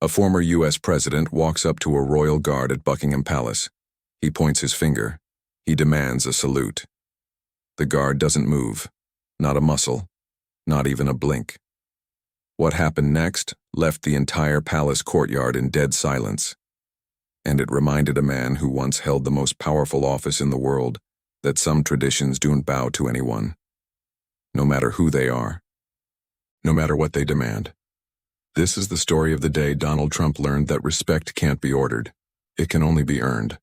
A former U.S. president walks up to a royal guard at Buckingham Palace. He points his finger. He demands a salute. The guard doesn't move. Not a muscle. Not even a blink. What happened next left the entire palace courtyard in dead silence. And it reminded a man who once held the most powerful office in the world that some traditions don't bow to anyone, no matter who they are, no matter what they demand. This is the story of the day Donald Trump learned that respect can't be ordered. It can only be earned.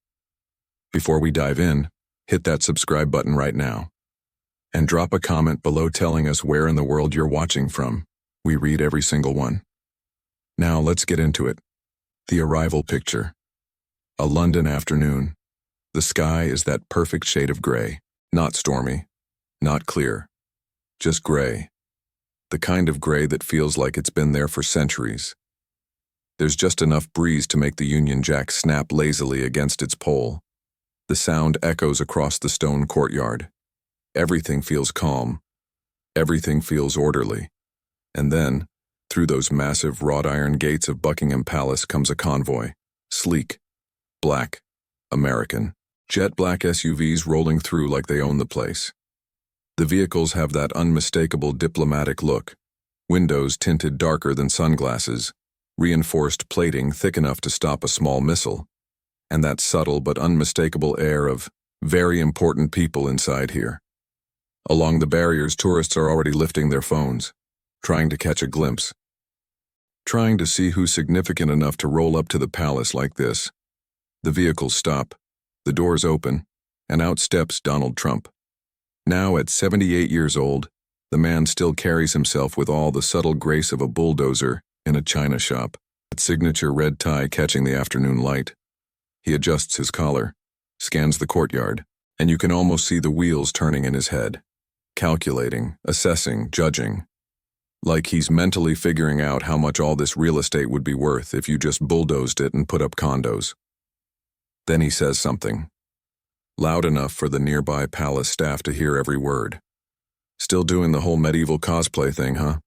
Before we dive in, hit that subscribe button right now. And drop a comment below telling us where in the world you're watching from. We read every single one. Now let's get into it. The arrival picture. A London afternoon. The sky is that perfect shade of gray. Not stormy. Not clear. Just gray. The kind of gray that feels like it's been there for centuries. There's just enough breeze to make the Union Jack snap lazily against its pole. The sound echoes across the stone courtyard. Everything feels calm. Everything feels orderly. And then, through those massive wrought iron gates of Buckingham Palace comes a convoy. Sleek. Black. American. Jet black SUVs rolling through like they own the place. The vehicles have that unmistakable diplomatic look. Windows tinted darker than sunglasses. Reinforced plating thick enough to stop a small missile. And that subtle but unmistakable air of very important people inside here. Along the barriers, tourists are already lifting their phones, trying to catch a glimpse. Trying to see who's significant enough to roll up to the palace like this. The vehicles stop, the doors open, and out steps Donald Trump. Now at 78 years old, the man still carries himself with all the subtle grace of a bulldozer in a china shop, its signature red tie catching the afternoon light. He adjusts his collar, scans the courtyard, and you can almost see the wheels turning in his head. Calculating, assessing, judging. Like he's mentally figuring out how much all this real estate would be worth if you just bulldozed it and put up condos. Then he says something. Loud enough for the nearby palace staff to hear every word. Still doing the whole medieval cosplay thing, huh?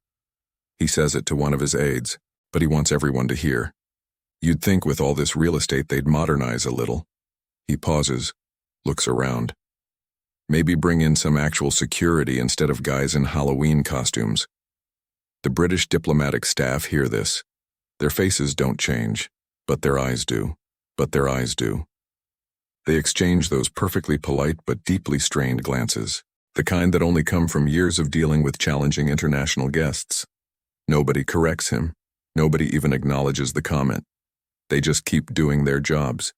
He says it to one of his aides, but he wants everyone to hear. You'd think with all this real estate they'd modernize a little. He pauses, looks around. Maybe bring in some actual security instead of guys in Halloween costumes. The British diplomatic staff hear this. Their faces don't change, but their eyes do. But their eyes do. They exchange those perfectly polite but deeply strained glances, the kind that only come from years of dealing with challenging international guests. Nobody corrects him. Nobody even acknowledges the comment. They just keep doing their jobs,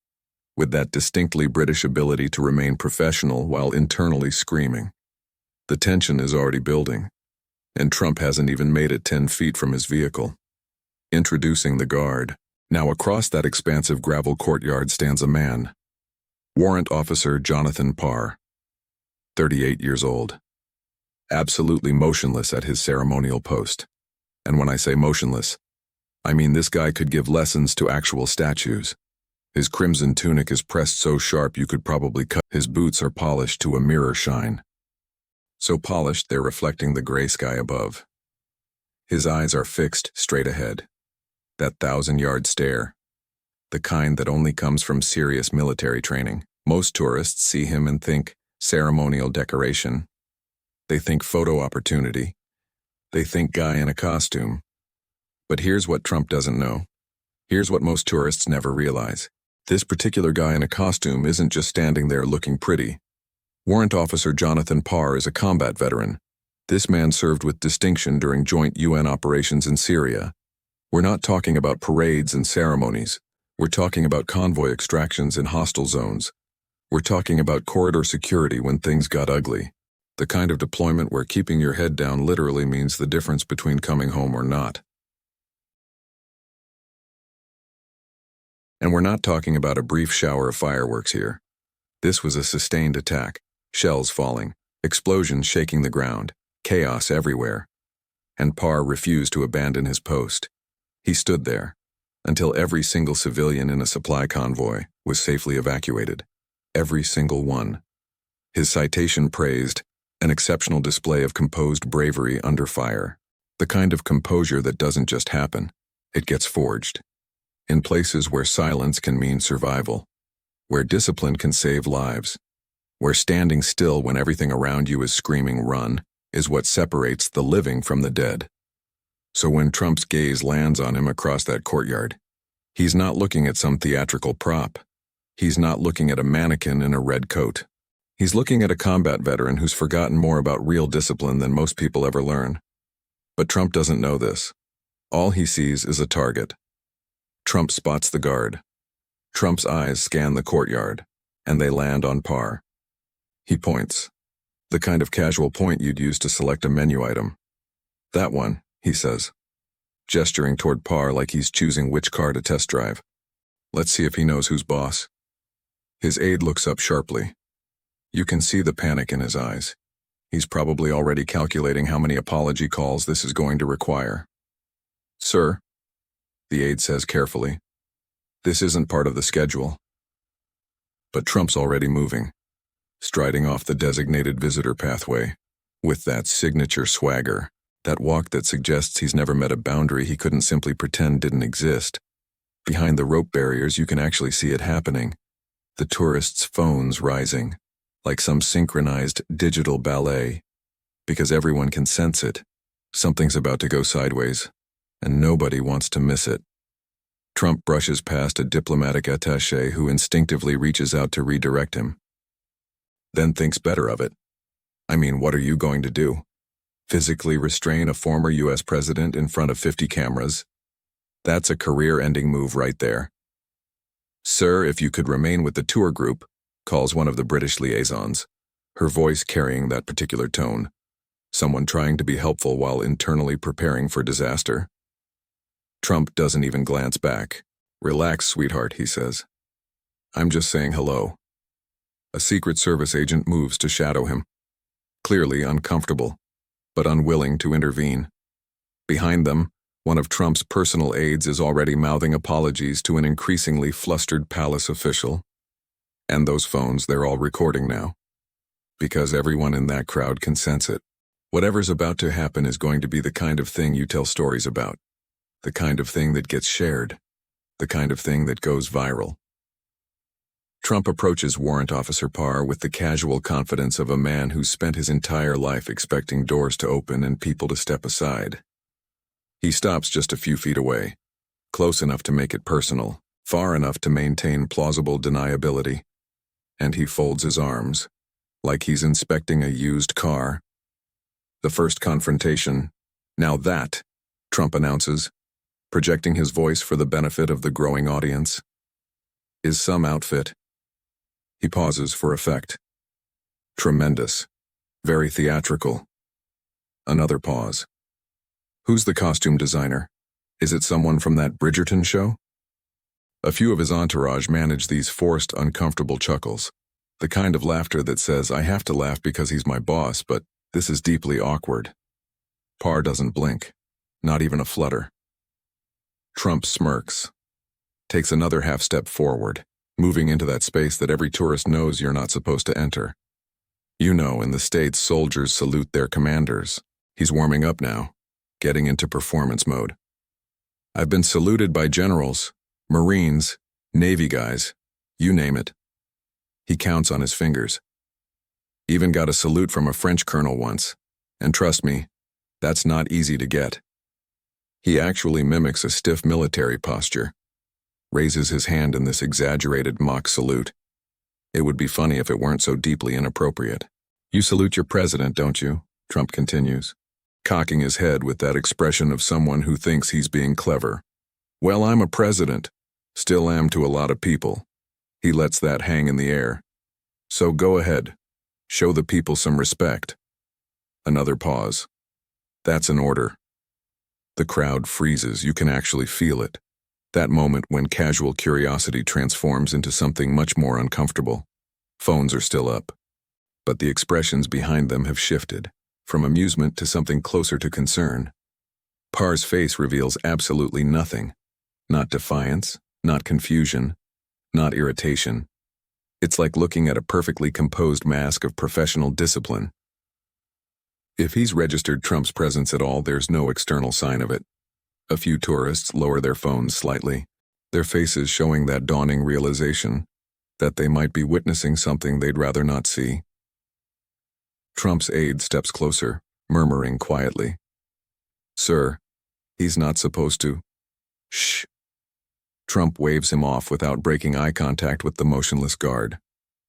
with that distinctly British ability to remain professional while internally screaming. The tension is already building, and Trump hasn't even made it 10 feet from his vehicle. Introducing the guard. Now across that expansive gravel courtyard stands a man. Warrant Officer Jonathan Parr, 38 years old. Absolutely motionless at his ceremonial post. And when I say motionless, I mean this guy could give lessons to actual statues. His crimson tunic is pressed so sharp you could probably cut. His boots are polished to a mirror shine. So polished they're reflecting the gray sky above. His eyes are fixed straight ahead. That 1,000-yard stare. The kind that only comes from serious military training. Most tourists see him and think ceremonial decoration. They think photo opportunity. They think guy in a costume. But here's what Trump doesn't know. Here's what most tourists never realize. This particular guy in a costume isn't just standing there looking pretty. Warrant Officer Jonathan Parr is a combat veteran. This man served with distinction during joint UN operations in Syria. We're not talking about parades and ceremonies. We're talking about convoy extractions in hostile zones. We're talking about corridor security when things got ugly. The kind of deployment where keeping your head down literally means the difference between coming home or not. And we're not talking about a brief shower of fireworks here. This was a sustained attack, shells falling, explosions shaking the ground, chaos everywhere. And Parr refused to abandon his post. He stood there, until every single civilian in a supply convoy was safely evacuated. Every single one. His citation praised an exceptional display of composed bravery under fire. The kind of composure that doesn't just happen, it gets forged. in places where silence can mean survival, where discipline can save lives, where standing still when everything around you is screaming run is what separates the living from the dead. So when Trump's gaze lands on him across that courtyard, he's not looking at some theatrical prop. He's not looking at a mannequin in a red coat. He's looking at a combat veteran who's forgotten more about real discipline than most people ever learn. But Trump doesn't know this. All he sees is a target. Trump spots the guard. Trump's eyes scan the courtyard, and they land on Parr. He points. The kind of casual point you'd use to select a menu item. That one, he says, gesturing toward Parr like he's choosing which car to test drive. Let's see if he knows who's boss. His aide looks up sharply. You can see the panic in his eyes. He's probably already calculating how many apology calls this is going to require. Sir, the aide says carefully, this isn't part of the schedule. But Trump's already moving, striding off the designated visitor pathway, with that signature swagger, that walk that suggests he's never met a boundary he couldn't simply pretend didn't exist. Behind the rope barriers, you can actually see it happening. The tourists' phones rising, like some synchronized digital ballet, because everyone can sense it. Something's about to go sideways, and nobody wants to miss it. Trump brushes past a diplomatic attaché who instinctively reaches out to redirect him. Then thinks better of it. I mean, what are you going to do? Physically restrain a former U.S. president in front of 50 cameras? That's a career-ending move right there. Sir, if you could remain with the tour group, calls one of the British liaisons, her voice carrying that particular tone. Someone trying to be helpful while internally preparing for disaster. Trump doesn't even glance back. Relax, sweetheart, he says. I'm just saying hello. A Secret Service agent moves to shadow him, clearly uncomfortable, but unwilling to intervene. Behind them, one of Trump's personal aides is already mouthing apologies to an increasingly flustered palace official. And those phones, they're all recording now. Because everyone in that crowd can sense it. Whatever's about to happen is going to be the kind of thing you tell stories about. The kind of thing that gets shared. The kind of thing that goes viral. Trump approaches Warrant Officer Parr with the casual confidence of a man who's spent his entire life expecting doors to open and people to step aside. He stops just a few feet away, close enough to make it personal, far enough to maintain plausible deniability. And he folds his arms, like he's inspecting a used car. The first confrontation. Now that, Trump announces, projecting his voice for the benefit of the growing audience, is some outfit. He pauses for effect. Tremendous. Very theatrical. Another pause. Who's the costume designer? Is it someone from that Bridgerton show? A few of his entourage manage these forced, uncomfortable chuckles. The kind of laughter that says, I have to laugh because he's my boss, but this is deeply awkward. Parr doesn't blink. Not even a flutter. Trump smirks. Takes another half step forward, moving into that space that every tourist knows you're not supposed to enter. You know, in the States, soldiers salute their commanders. He's warming up now, getting into performance mode. I've been saluted by generals, Marines, Navy guys, you name it. He counts on his fingers. Even got a salute from a French colonel once, and trust me, that's not easy to get. He actually mimics a stiff military posture, raises his hand in this exaggerated mock salute. It would be funny if it weren't so deeply inappropriate. You salute your president, don't you? Trump continues, cocking his head with that expression of someone who thinks he's being clever. Well, I'm a president. Still am to a lot of people. He lets that hang in the air. So go ahead. Show the people some respect. Another pause. That's an order. The crowd freezes. You can actually feel it. That moment when casual curiosity transforms into something much more uncomfortable. Phones are still up. But the expressions behind them have shifted, from amusement to something closer to concern. Parr's face reveals absolutely nothing. Not defiance, not confusion, not irritation. It's like looking at a perfectly composed mask of professional discipline. If he's registered Trump's presence at all, there's no external sign of it. A few tourists lower their phones slightly, their faces showing that dawning realization that they might be witnessing something they'd rather not see. Trump's aide steps closer, murmuring quietly, "Sir, he's not supposed to." "Shh." Trump waves him off without breaking eye contact with the motionless guard.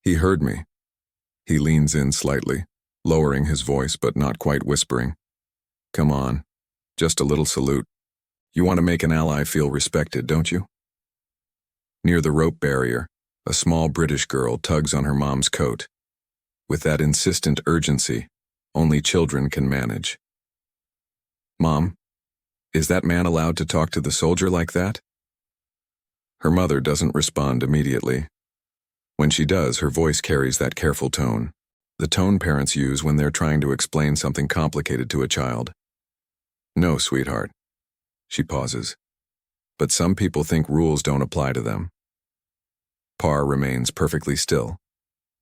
"He heard me." He leans in slightly, lowering his voice but not quite whispering. "Come on, just a little salute. You want to make an ally feel respected, don't you?" Near the rope barrier, a small British girl tugs on her mom's coat. With that insistent urgency only children can manage. "Mom, is that man allowed to talk to the soldier like that?" Her mother doesn't respond immediately. When she does, her voice carries that careful tone, the tone parents use when they're trying to explain something complicated to a child. "No, sweetheart." She pauses. "But some people think rules don't apply to them." Parr remains perfectly still,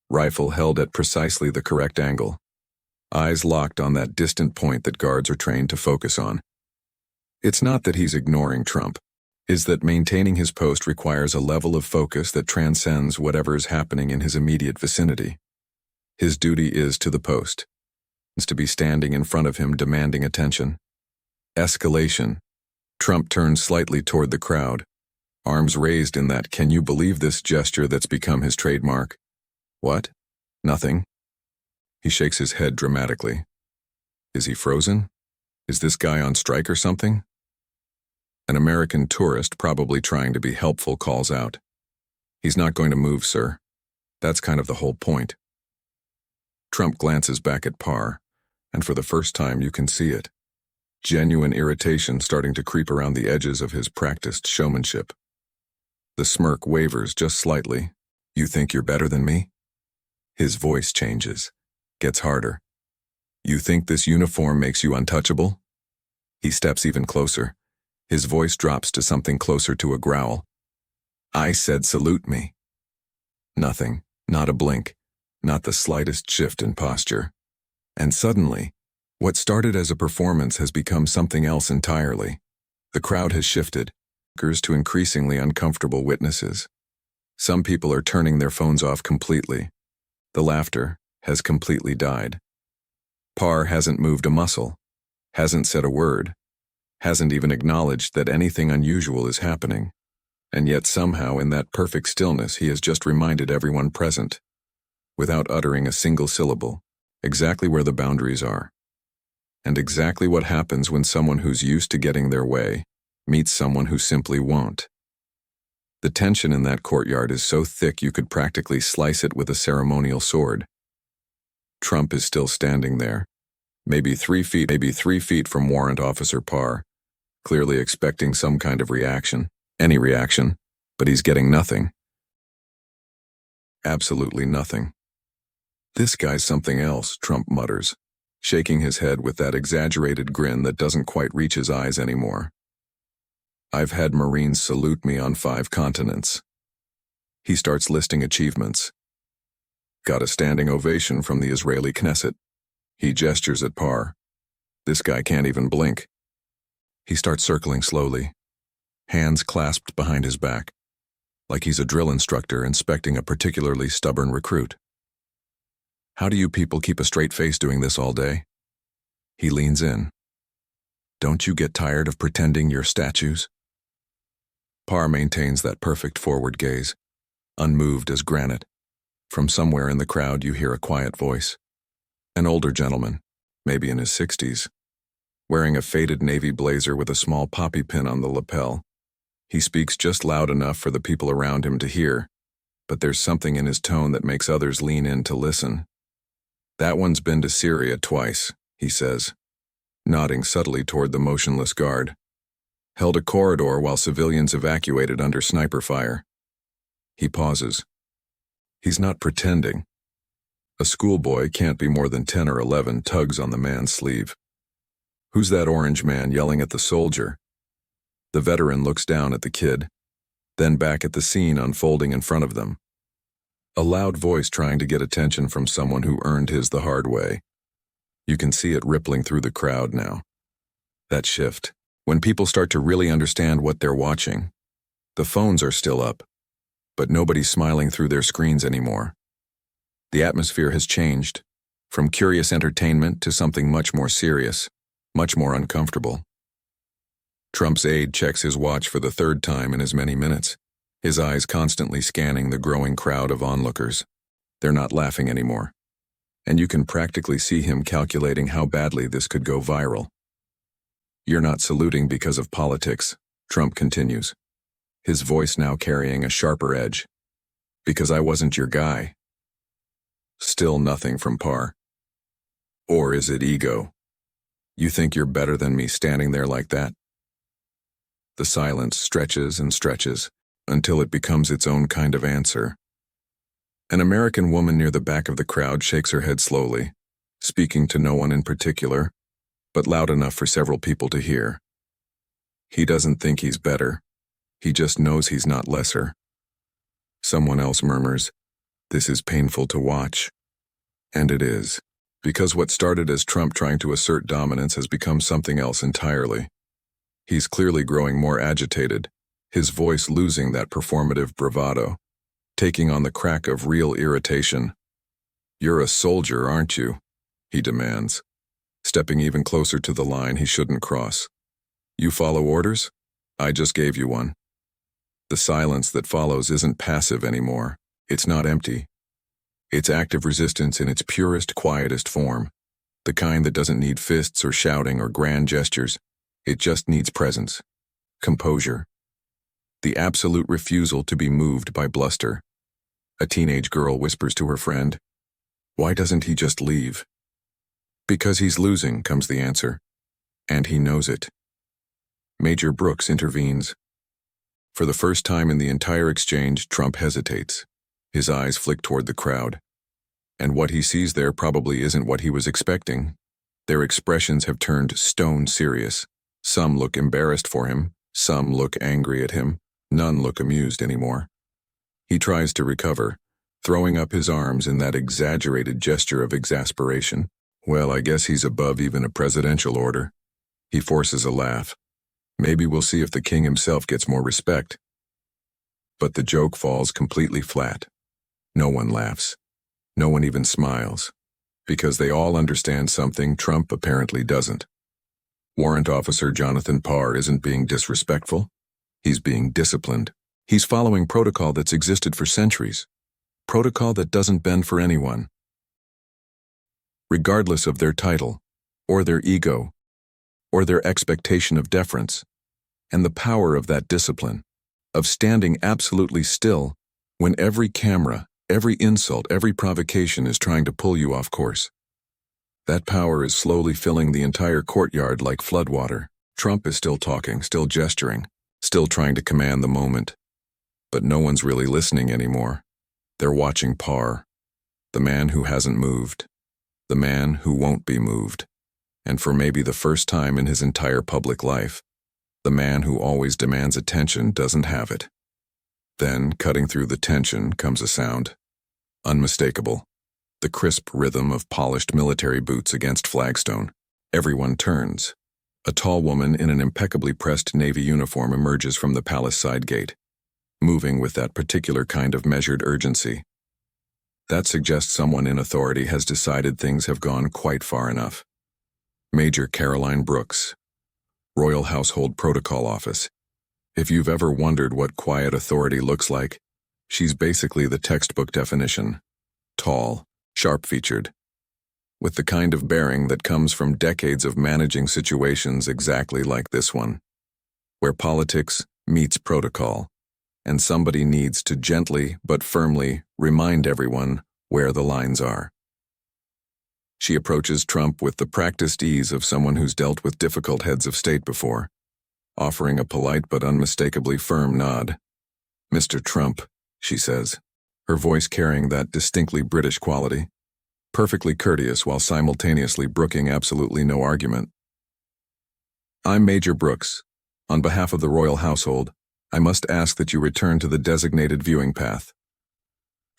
rifle held at precisely the correct angle, eyes locked on that distant point that guards are trained to focus on. It's not that he's ignoring Trump. Is that maintaining his post requires a level of focus that transcends whatever is happening in his immediate vicinity. His duty is to the post. It's to be standing in front of him demanding attention. Escalation. Trump turns slightly toward the crowd, arms raised in that "can you believe this" gesture that's become his trademark. "What? Nothing." He shakes his head dramatically. Is he frozen? Is this guy on strike or something? An American tourist, probably trying to be helpful, calls out, "He's not going to move, sir. That's kind of the whole point." Trump glances back at Parr, and for the first time you can see it. Genuine irritation starting to creep around the edges of his practiced showmanship. The smirk wavers just slightly. "You think you're better than me?" His voice changes, gets harder. "You think this uniform makes you untouchable?" He steps even closer. His voice drops to something closer to a growl. "I said salute me." Nothing, not a blink, not the slightest shift in posture. And suddenly, what started as a performance has become something else entirely. The crowd has shifted, to increasingly uncomfortable witnesses. Some people are turning their phones off completely. The laughter has completely died. Parr hasn't moved a muscle, hasn't said a word, hasn't even acknowledged that anything unusual is happening. And yet somehow in that perfect stillness he has just reminded everyone present, without uttering a single syllable, exactly where the boundaries are. And exactly what happens when someone who's used to getting their way meets someone who simply won't. The tension in that courtyard is so thick you could practically slice it with a ceremonial sword. Trump is still standing there, maybe 3 feet from Warrant Officer Parr, clearly expecting some kind of reaction, any reaction, but he's getting nothing. Absolutely nothing. "This guy's something else," Trump mutters, shaking his head with that exaggerated grin that doesn't quite reach his eyes anymore. "I've had Marines salute me on 5 continents. He starts listing achievements. Got a standing ovation from the Israeli Knesset. He gestures at Parr. This guy can't even blink. He starts circling slowly, hands clasped behind his back, like he's a drill instructor inspecting a particularly stubborn recruit. "How do you people keep a straight face doing this all day?" He leans in. "Don't you get tired of pretending you're statues?" Parr maintains that perfect forward gaze, unmoved as granite. From somewhere in the crowd you hear a quiet voice. An older gentleman, maybe in his 60s, wearing a faded navy blazer with a small poppy pin on the lapel. He speaks just loud enough for the people around him to hear, but there's something in his tone that makes others lean in to listen. "That one's been to Syria twice," he says, nodding subtly toward the motionless guard. "Held a corridor while civilians evacuated under sniper fire." He pauses. He's not pretending. A schoolboy, can't be more than 10 or 11, tugs on the man's sleeve. "Who's that orange man yelling at the soldier?" The veteran looks down at the kid, then back at the scene unfolding in front of them. A loud voice trying to get attention from someone who earned his the hard way. You can see it rippling through the crowd now. That shift, when people start to really understand what they're watching. The phones are still up, but nobody's smiling through their screens anymore. The atmosphere has changed, from curious entertainment to something much more serious, much more uncomfortable. Trump's aide checks his watch for the third time in as many minutes, his eyes constantly scanning the growing crowd of onlookers. They're not laughing anymore, and you can practically see him calculating how badly this could go viral. "You're not saluting because of politics," Trump continues, his voice now carrying a sharper edge. "Because I wasn't your guy." Still nothing from Parr. Or is it ego? "You think you're better than me standing there like that?" The silence stretches and stretches until it becomes its own kind of answer. An American woman near the back of the crowd shakes her head slowly, speaking to no one in particular, but loud enough for several people to hear. He doesn't think he's better. He just knows he's not lesser. Someone else murmurs, "This is painful to watch." And it is, because what started as Trump trying to assert dominance has become something else entirely. He's clearly growing more agitated, his voice losing that performative bravado, taking on the crack of real irritation. "You're a soldier, aren't you?" he demands, stepping even closer to the line he shouldn't cross. "You follow orders? I just gave you one." The silence that follows isn't passive anymore. It's not empty. It's active resistance in its purest, quietest form, the kind that doesn't need fists or shouting or grand gestures. It just needs presence, composure, the absolute refusal to be moved by bluster. A teenage girl whispers to her friend, "Why doesn't he just leave?" "Because he's losing," comes the answer, and he knows it. Major Brooks intervenes. For the first time in the entire exchange, Trump hesitates. His eyes flick toward the crowd. And what he sees there probably isn't what he was expecting. Their expressions have turned stone serious. Some look embarrassed for him, some look angry at him, none look amused anymore. He tries to recover, throwing up his arms in that exaggerated gesture of exasperation. "Well, I guess he's above even a presidential order." He forces a laugh. "Maybe we'll see if the king himself gets more respect." But the joke falls completely flat. No one laughs. No one even smiles. Because they all understand something Trump apparently doesn't. Warrant Officer Jonathan Parr isn't being disrespectful. He's being disciplined. He's following protocol that's existed for centuries. Protocol that doesn't bend for anyone, regardless of their title, or their ego, or their expectation of deference. And the power of that discipline, of standing absolutely still when every camera, every insult, every provocation is trying to pull you off course. That power is slowly filling the entire courtyard like floodwater. Trump is still talking, still gesturing, still trying to command the moment. But no one's really listening anymore. They're watching Parr, the man who hasn't moved, the man who won't be moved, and for maybe the first time in his entire public life, the man who always demands attention doesn't have it. Then, cutting through the tension, comes a sound. Unmistakable. The crisp rhythm of polished military boots against flagstone. Everyone turns. A tall woman in an impeccably pressed Navy uniform emerges from the palace side gate, moving with that particular kind of measured urgency. That suggests someone in authority has decided things have gone quite far enough. Major Caroline Brooks, Royal Household Protocol Office. If you've ever wondered what quiet authority looks like, she's basically the textbook definition. Tall, sharp-featured, with the kind of bearing that comes from decades of managing situations exactly like this one, where politics meets protocol, and somebody needs to gently but firmly remind everyone where the lines are. She approaches Trump with the practiced ease of someone who's dealt with difficult heads of state before, offering a polite but unmistakably firm nod. "Mr. Trump," she says, her voice carrying that distinctly British quality, perfectly courteous while simultaneously brooking absolutely no argument. "I'm Major Brooks. On behalf of the royal household, I must ask that you return to the designated viewing path."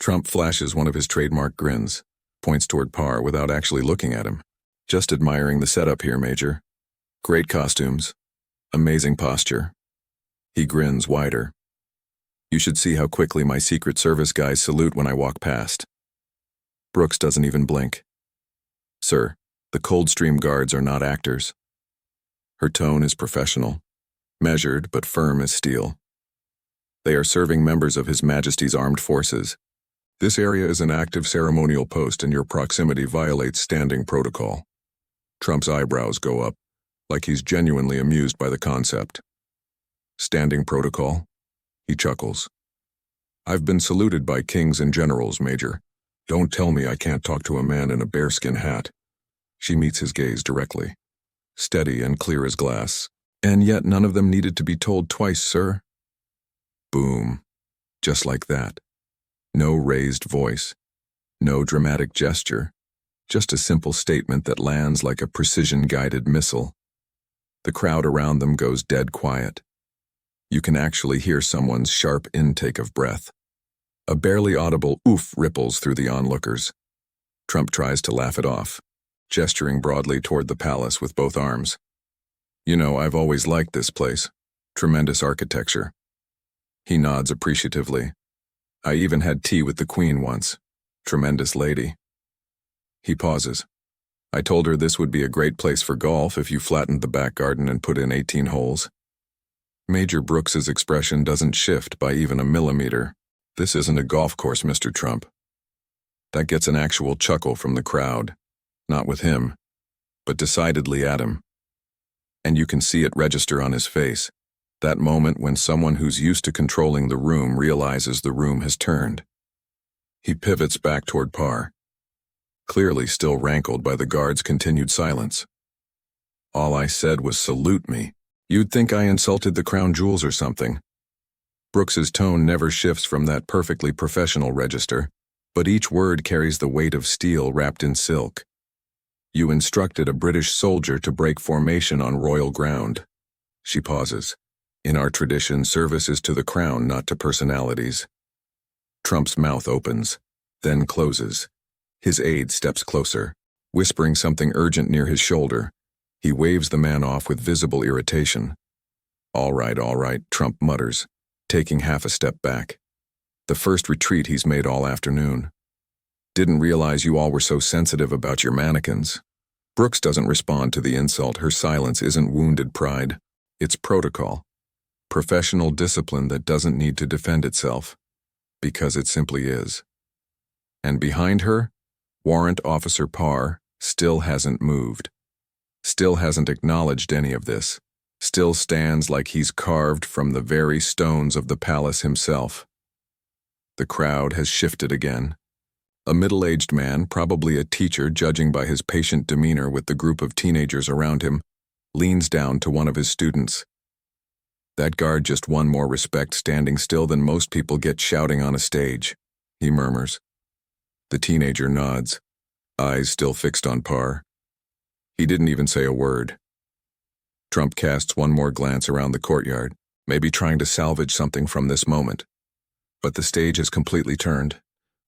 Trump flashes one of his trademark grins, points toward Parr without actually looking at him. "Just admiring the setup here, Major. Great costumes. Amazing posture." He grins wider. You should see how quickly my Secret Service guys salute when I walk past. Brooks doesn't even blink. Sir, the Coldstream guards are not actors. Her tone is professional, measured but firm as steel. They are serving members of His Majesty's Armed Forces. This area is an active ceremonial post and your proximity violates standing protocol. Trump's eyebrows go up, like he's genuinely amused by the concept. Standing protocol? He chuckles. I've been saluted by kings and generals, Major. Don't tell me I can't talk to a man in a bearskin hat. She meets his gaze directly, steady and clear as glass. And yet none of them needed to be told twice, sir. Boom. Just like that. No raised voice. No dramatic gesture. Just a simple statement that lands like a precision-guided missile. The crowd around them goes dead quiet. You can actually hear someone's sharp intake of breath. A barely audible oof ripples through the onlookers. Trump tries to laugh it off, gesturing broadly toward the palace with both arms. You know, I've always liked this place. Tremendous architecture. He nods appreciatively. I even had tea with the Queen once. Tremendous lady. He pauses. I told her this would be a great place for golf if you flattened the back garden and put in 18 holes. Major Brooks's expression doesn't shift by even a millimeter. This isn't a golf course, Mr. Trump. That gets an actual chuckle from the crowd. Not with him, but decidedly at him. And you can see it register on his face. That moment when someone who's used to controlling the room realizes the room has turned. He pivots back toward Parr, clearly still rankled by the guard's continued silence. All I said was salute me. You'd think I insulted the crown jewels or something. Brooks's tone never shifts from that perfectly professional register, but each word carries the weight of steel wrapped in silk. You instructed a British soldier to break formation on royal ground. She pauses. In our tradition, service is to the crown, not to personalities. Trump's mouth opens, then closes. His aide steps closer, whispering something urgent near his shoulder. He waves the man off with visible irritation. All right, Trump mutters, taking half a step back. The first retreat he's made all afternoon. Didn't realize you all were so sensitive about your mannequins. Brooks doesn't respond to the insult. Her silence isn't wounded pride. It's protocol. Professional discipline that doesn't need to defend itself. Because it simply is. And behind her, Warrant Officer Parr still hasn't moved. Still hasn't acknowledged any of this. Still stands like he's carved from the very stones of the palace himself. The crowd has shifted again. A middle-aged man, probably a teacher judging by his patient demeanor with the group of teenagers around him, leans down to one of his students. That guard just won more respect standing still than most people get shouting on a stage, he murmurs. The teenager nods, eyes still fixed on Parr. He didn't even say a word. Trump casts one more glance around the courtyard, maybe trying to salvage something from this moment. But the stage has completely turned.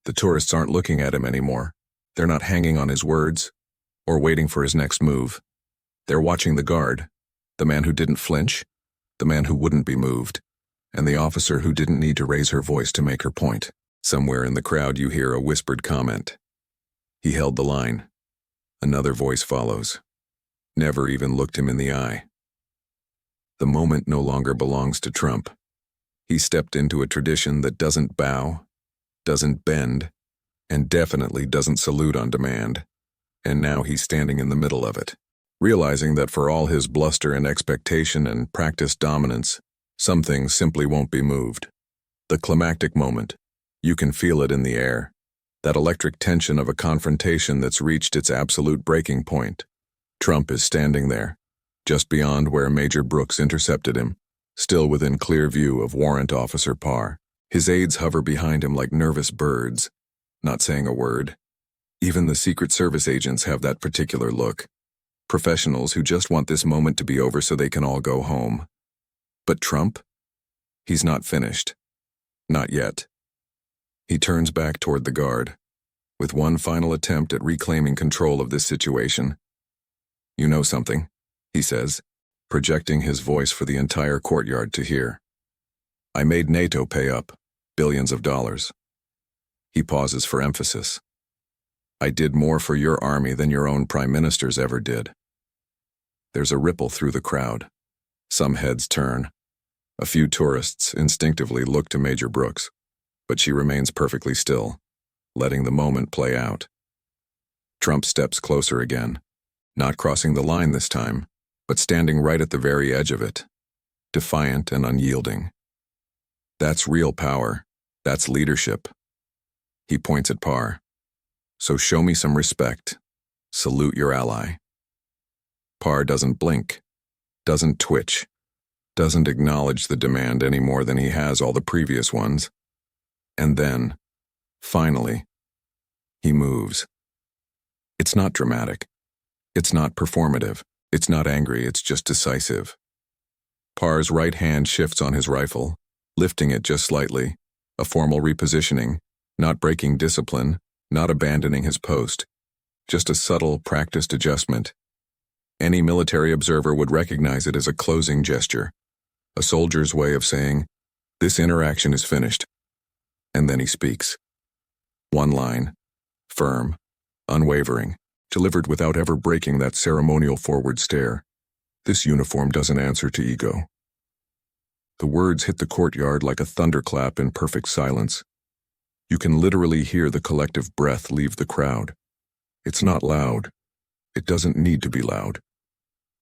The tourists aren't looking at him anymore. They're not hanging on his words, or waiting for his next move. They're watching the guard, the man who didn't flinch, the man who wouldn't be moved, and the officer who didn't need to raise her voice to make her point. Somewhere in the crowd you hear a whispered comment. He held the line. Another voice follows. Never even looked him in the eye. The moment no longer belongs to Trump. He stepped into a tradition that doesn't bow, doesn't bend, and definitely doesn't salute on demand. And now he's standing in the middle of it, realizing that for all his bluster and expectation and practiced dominance, some things simply won't be moved. The climactic moment. You can feel it in the air. That electric tension of a confrontation that's reached its absolute breaking point. Trump is standing there, just beyond where Major Brooks intercepted him, still within clear view of Warrant Officer Parr. His aides hover behind him like nervous birds, not saying a word. Even the Secret Service agents have that particular look. Professionals who just want this moment to be over so they can all go home. But Trump? He's not finished. Not yet. He turns back toward the guard, with one final attempt at reclaiming control of this situation. You know something, he says, projecting his voice for the entire courtyard to hear. I made NATO pay up, billions of dollars. He pauses for emphasis. I did more for your army than your own prime ministers ever did. There's a ripple through the crowd. Some heads turn. A few tourists instinctively look to Major Brooks, but she remains perfectly still, letting the moment play out. Trump steps closer again, not crossing the line this time, but standing right at the very edge of it, defiant and unyielding. That's real power. That's leadership. He points at Parr. So show me some respect. Salute your ally. Parr doesn't blink, doesn't twitch, doesn't acknowledge the demand any more than he has all the previous ones. And then, finally, he moves. It's not dramatic. It's not performative. It's not angry. It's just decisive. Parr's right hand shifts on his rifle, lifting it just slightly, a formal repositioning, not breaking discipline, not abandoning his post, just a subtle, practiced adjustment. Any military observer would recognize it as a closing gesture, a soldier's way of saying, this interaction is finished. And then he speaks. One line, firm, unwavering, delivered without ever breaking that ceremonial forward stare. This uniform doesn't answer to ego. The words hit the courtyard like a thunderclap in perfect silence. You can literally hear the collective breath leave the crowd. It's not loud. It doesn't need to be loud.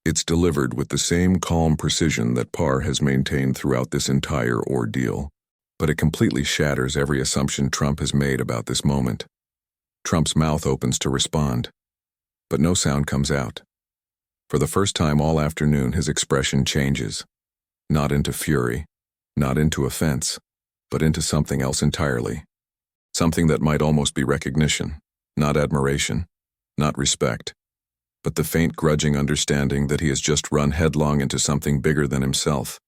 It's delivered with the same calm precision that Parr has maintained throughout this entire ordeal. But it completely shatters every assumption Trump has made about this moment. Trump's mouth opens to respond, but no sound comes out. For the first time all afternoon, his expression changes. Not into fury, not into offense, but into something else entirely. Something that might almost be recognition, not admiration, not respect, but the faint grudging understanding that he has just run headlong into something bigger than himself.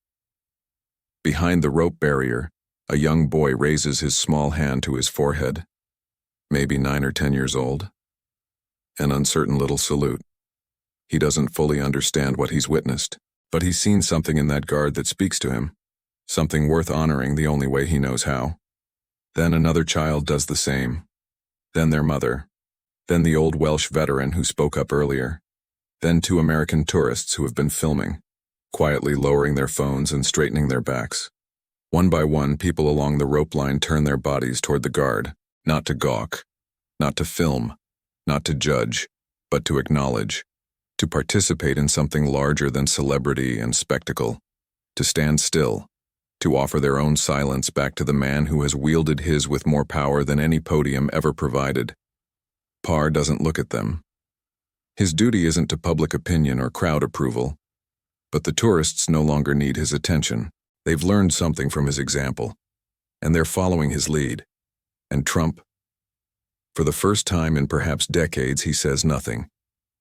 Behind the rope barrier, a young boy raises his small hand to his forehead, maybe 9 or 10 years old. An uncertain little salute. He doesn't fully understand what he's witnessed, but he's seen something in that guard that speaks to him, something worth honoring the only way he knows how. Then another child does the same. Then their mother. Then the old Welsh veteran who spoke up earlier. Then 2 American tourists who have been filming, quietly lowering their phones and straightening their backs. One by one, people along the rope line turn their bodies toward the guard, not to gawk, not to film, not to judge, but to acknowledge, to participate in something larger than celebrity and spectacle, to stand still, to offer their own silence back to the man who has wielded his with more power than any podium ever provided. Parr doesn't look at them. His duty isn't to public opinion or crowd approval, but the tourists no longer need his attention. They've learned something from his example, and they're following his lead. And Trump? For the first time in perhaps decades, he says nothing.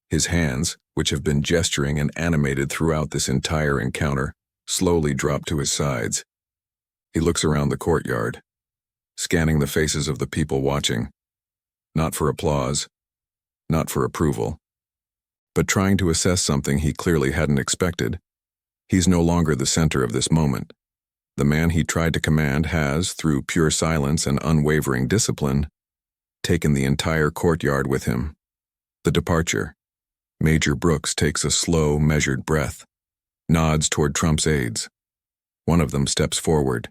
His hands, which have been gesturing and animated throughout this entire encounter, slowly drop to his sides. He looks around the courtyard, scanning the faces of the people watching, not for applause, not for approval, but trying to assess something he clearly hadn't expected. He's no longer the center of this moment. The man he tried to command has, through pure silence and unwavering discipline, taken the entire courtyard with him. The departure. Major Brooks takes a slow, measured breath, nods toward Trump's aides. One of them steps forward,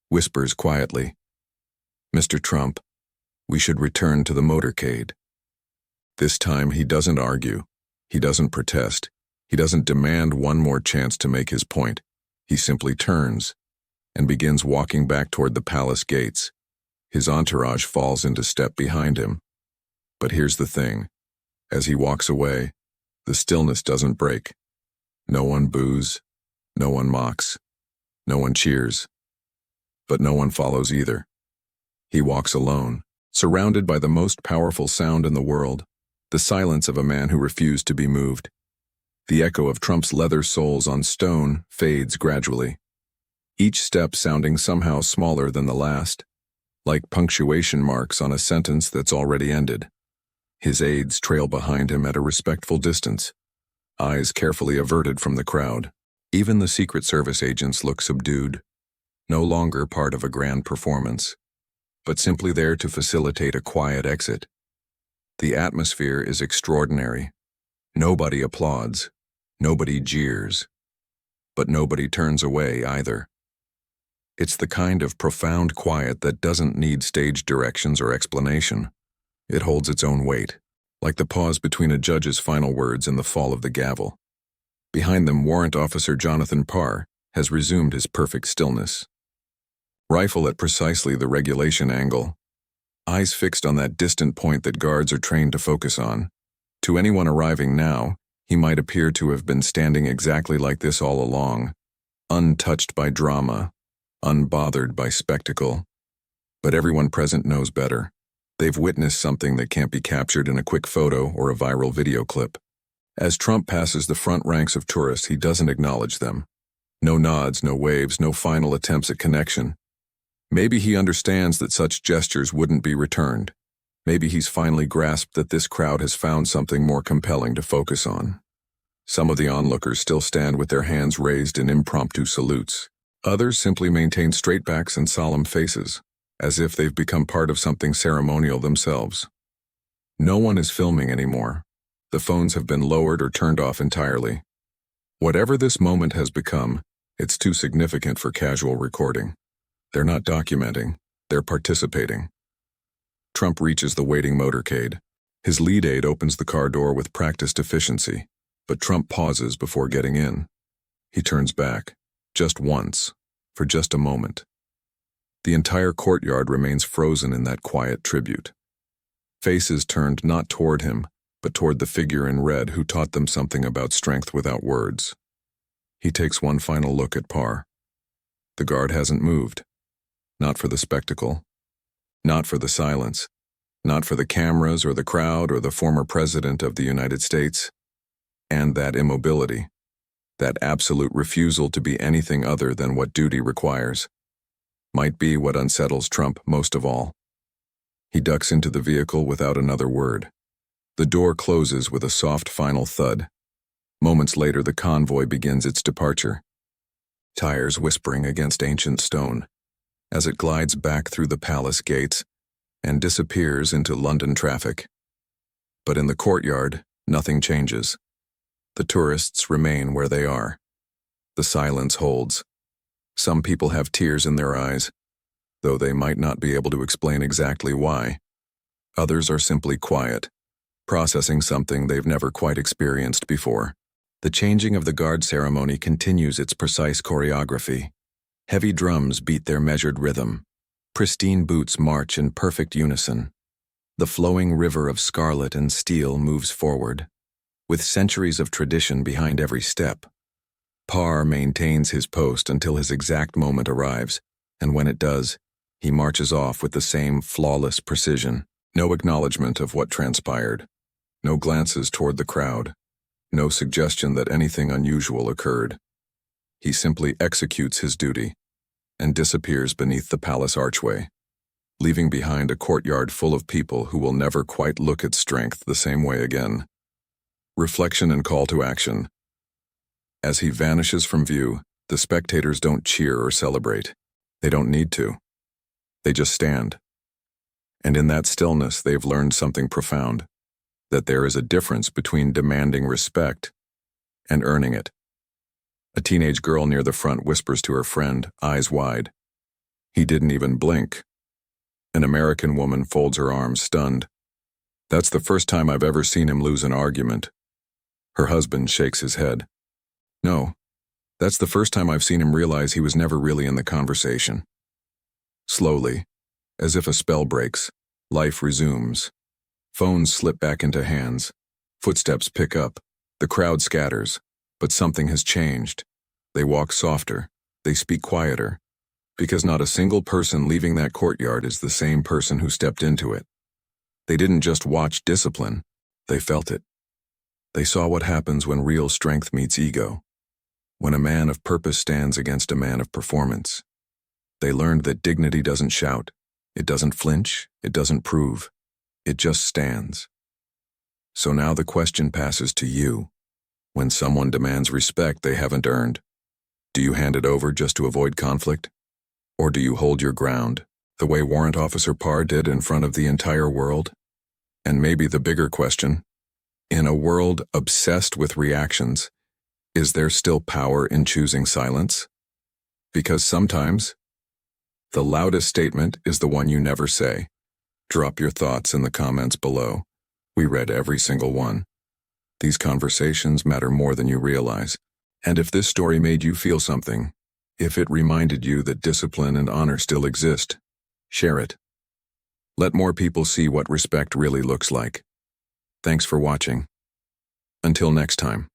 whispers quietly, "Mr. Trump, we should return to the motorcade." This time he doesn't argue. He doesn't protest. He doesn't demand one more chance to make his point. He simply turns and begins walking back toward the palace gates. His entourage falls into step behind him. But here's the thing. As he walks away, the stillness doesn't break. No one boos, no one mocks, no one cheers. But no one follows either. He walks alone, surrounded by the most powerful sound in the world, the silence of a man who refused to be moved. The echo of Trump's leather soles on stone fades gradually, each step sounding somehow smaller than the last, like punctuation marks on a sentence that's already ended. His aides trail behind him at a respectful distance, eyes carefully averted from the crowd. Even the Secret Service agents look subdued. no longer part of a grand performance, but simply there to facilitate a quiet exit. The atmosphere is extraordinary. Nobody applauds, nobody jeers, but nobody turns away either. It's the kind of profound quiet that doesn't need stage directions or explanation. It holds its own weight, like the pause between a judge's final words and the fall of the gavel. Behind them, Warrant Officer Jonathan Parr has resumed his perfect stillness. Rifle at precisely the regulation angle, eyes fixed on that distant point that guards are trained to focus on. To anyone arriving now, he might appear to have been standing exactly like this all along, untouched by drama, unbothered by spectacle. But everyone present knows better. They've witnessed something that can't be captured in a quick photo or a viral video clip. As Trump passes the front ranks of tourists, he doesn't acknowledge them. No nods, no waves, no final attempts at connection. Maybe he understands that such gestures wouldn't be returned. Maybe he's finally grasped that this crowd has found something more compelling to focus on. Some of the onlookers still stand with their hands raised in impromptu salutes. Others simply maintain straight backs and solemn faces, as if they've become part of something ceremonial themselves. No one is filming anymore. The phones have been lowered or turned off entirely. Whatever this moment has become, it's too significant for casual recording. They're not documenting, they're participating. Trump reaches the waiting motorcade. His lead aide opens the car door with practiced efficiency, but Trump pauses before getting in. He turns back, just once, for just a moment. The entire courtyard remains frozen in that quiet tribute. Faces turned not toward him, but toward the figure in red who taught them something about strength without words. He takes one final look at Parr. The guard hasn't moved. Not for the spectacle. Not for the silence. Not for the cameras or the crowd or the former president of the United States. And that immobility, that absolute refusal to be anything other than what duty requires, might be what unsettles Trump most of all. He ducks into the vehicle without another word. The door closes with a soft final thud. Moments later, the convoy begins its departure. Tires whispering against ancient stone, as it glides back through the palace gates and disappears into London traffic. But in the courtyard, nothing changes. The tourists remain where they are. The silence holds. Some people have tears in their eyes, though they might not be able to explain exactly why. Others are simply quiet, processing something they've never quite experienced before. The changing of the guard ceremony continues its precise choreography. Heavy drums beat their measured rhythm. Pristine boots march in perfect unison. The flowing river of scarlet and steel moves forward, with centuries of tradition behind every step. Parr maintains his post until his exact moment arrives, and when it does, he marches off with the same flawless precision. No acknowledgement of what transpired. No glances toward the crowd. No suggestion that anything unusual occurred. He simply executes his duty and disappears beneath the palace archway, leaving behind a courtyard full of people who will never quite look at strength the same way again. Reflection and call to action. As he vanishes from view, the spectators don't cheer or celebrate. They don't need to. They just stand. And in that stillness, they've learned something profound, that there is a difference between demanding respect and earning it. A teenage girl near the front whispers to her friend, eyes wide. He didn't even blink. An American woman folds her arms, stunned. That's the first time I've ever seen him lose an argument. Her husband shakes his head. No, that's the first time I've seen him realize he was never really in the conversation. Slowly, as if a spell breaks, life resumes. Phones slip back into hands. Footsteps pick up. The crowd scatters. But something has changed. They walk softer. They speak quieter. Because not a single person leaving that courtyard is the same person who stepped into it. They didn't just watch discipline. They felt it. They saw what happens when real strength meets ego. When a man of purpose stands against a man of performance. They learned that dignity doesn't shout. It doesn't flinch. It doesn't prove. It just stands. So now the question passes to you. When someone demands respect they haven't earned, do you hand it over just to avoid conflict? Or do you hold your ground, the way Warrant Officer Parr did in front of the entire world? And maybe the bigger question, in a world obsessed with reactions, is there still power in choosing silence? Because sometimes, the loudest statement is the one you never say. Drop your thoughts in the comments below. We read every single one. These conversations matter more than you realize. And if this story made you feel something, if it reminded you that discipline and honor still exist, share it. Let more people see what respect really looks like. Thanks for watching. Until next time.